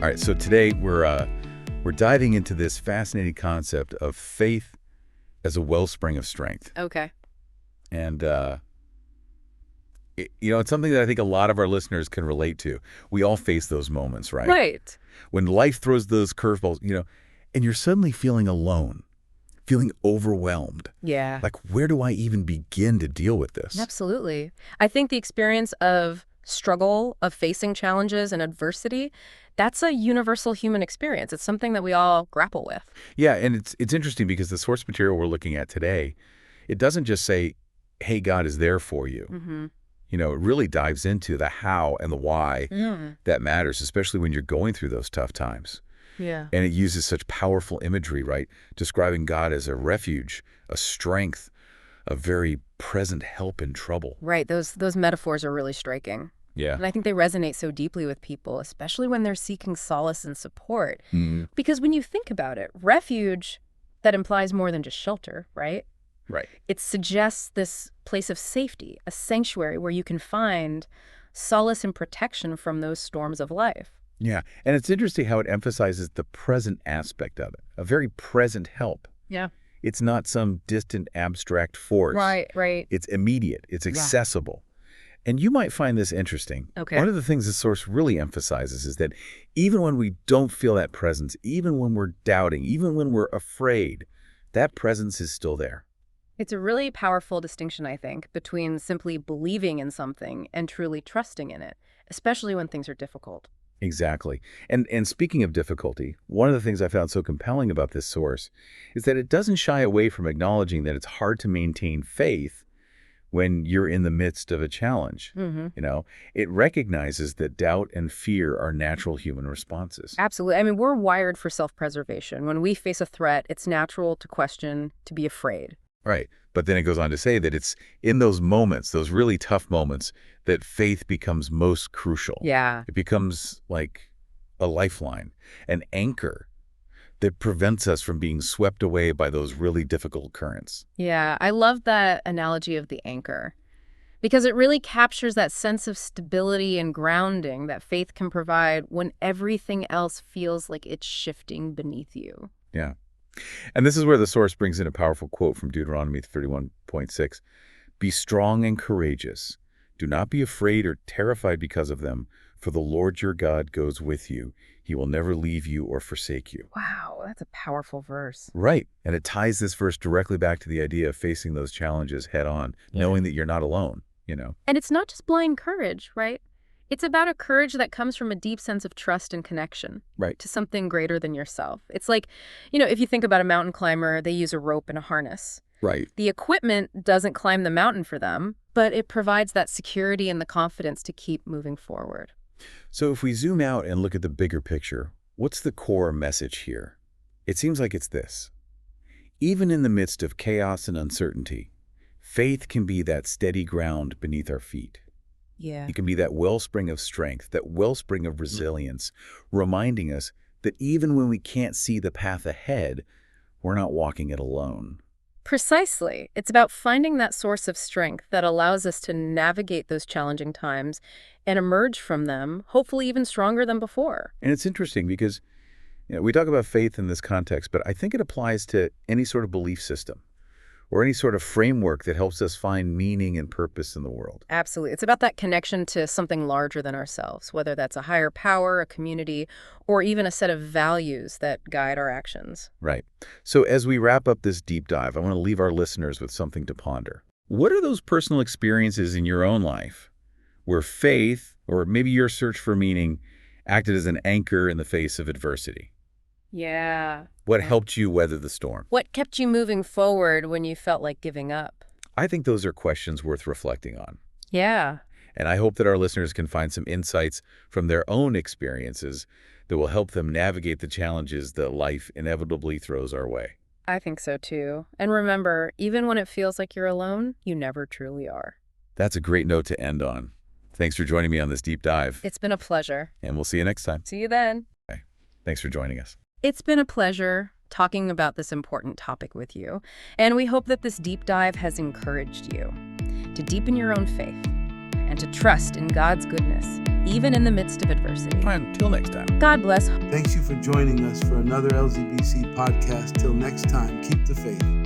All right, so today we're diving into this fascinating concept of faith as a wellspring of strength. Okay. And it's something that I think a lot of our listeners can relate to. We all face those moments, right? Right. When life throws those curveballs, and you're suddenly feeling alone, feeling overwhelmed. Yeah. Like, where do I even begin to deal with this? Absolutely. I think the experience of struggle, of facing challenges and adversity, that's a universal human experience. It's something that we all grapple with. Yeah, and it's interesting because the source material we're looking at today, it doesn't just say, hey, God is there for you. Mm-hmm. It really dives into the how and the why that matters, especially when you're going through those tough times. Yeah. And it uses such powerful imagery, right? Describing God as a refuge, a strength, a very present help in trouble. Right. Those metaphors are really striking. Yeah. And I think they resonate so deeply with people, especially when they're seeking solace and support. Mm, Because when you think about it, refuge, that implies more than just shelter, right? right. It suggests this place of safety, a sanctuary where you can find solace and protection from those storms of life. Yeah. And it's interesting how it emphasizes the present aspect of it, a very present help. Yeah. It's not some distant abstract force. Right. It's immediate. It's accessible. And you might find this interesting. Okay. One of the things the source really emphasizes is that even when we don't feel that presence, even when we're doubting, even when we're afraid, that presence is still there. It's a really powerful distinction, I think, between simply believing in something and truly trusting in it, especially when things are difficult. Exactly. And speaking of difficulty, one of the things I found so compelling about this source is that it doesn't shy away from acknowledging that it's hard to maintain faith when you're in the midst of a challenge. Mm-hmm. It recognizes that doubt and fear are natural human responses. Absolutely. I mean, we're wired for self-preservation. When we face a threat, it's natural to question, to be afraid. Right. But then it goes on to say that it's in those moments, those really tough moments, that faith becomes most crucial. Yeah. It becomes like a lifeline, an anchor that prevents us from being swept away by those really difficult currents. Yeah, I love that analogy of the anchor because it really captures that sense of stability and grounding that faith can provide when everything else feels like it's shifting beneath you. Yeah. And this is where the source brings in a powerful quote from Deuteronomy 31:6. Be strong and courageous. Do not be afraid or terrified because of them, for the Lord your God goes with you. He will never leave you or forsake you. Wow, that's a powerful verse. Right. And it ties this verse directly back to the idea of facing those challenges head on, knowing that you're not alone. And it's not just blind courage, right? It's about a courage that comes from a deep sense of trust and connection Right. to something greater than yourself. It's like, if you think about a mountain climber, they use a rope and a harness. Right. The equipment doesn't climb the mountain for them, but it provides that security and the confidence to keep moving forward. So if we zoom out and look at the bigger picture, what's the core message here? It seems like it's this. Even in the midst of chaos and uncertainty, faith can be that steady ground beneath our feet. Yeah. It can be that wellspring of strength, that wellspring of resilience, reminding us that even when we can't see the path ahead, we're not walking it alone. Precisely. It's about finding that source of strength that allows us to navigate those challenging times and emerge from them, hopefully even stronger than before. And it's interesting because we talk about faith in this context, but I think it applies to any sort of belief system or any sort of framework that helps us find meaning and purpose in the world. Absolutely. It's about that connection to something larger than ourselves, whether that's a higher power, a community, or even a set of values that guide our actions. Right. So as we wrap up this deep dive, I want to leave our listeners with something to ponder. What are those personal experiences in your own life where faith, or maybe your search for meaning, acted as an anchor in the face of adversity? Yeah. What helped you weather the storm? What kept you moving forward when you felt like giving up? I think those are questions worth reflecting on. Yeah. And I hope that our listeners can find some insights from their own experiences that will help them navigate the challenges that life inevitably throws our way. I think so too. And remember, even when it feels like you're alone, you never truly are. That's a great note to end on. Thanks for joining me on this deep dive. It's been a pleasure. And we'll see you next time. See you then. Okay. Thanks for joining us. It's been a pleasure talking about this important topic with you, and we hope that this deep dive has encouraged you to deepen your own faith and to trust in God's goodness, even in the midst of adversity. Until next time. God bless. Thanks you for joining us for another LZBC podcast. Till next time, keep the faith.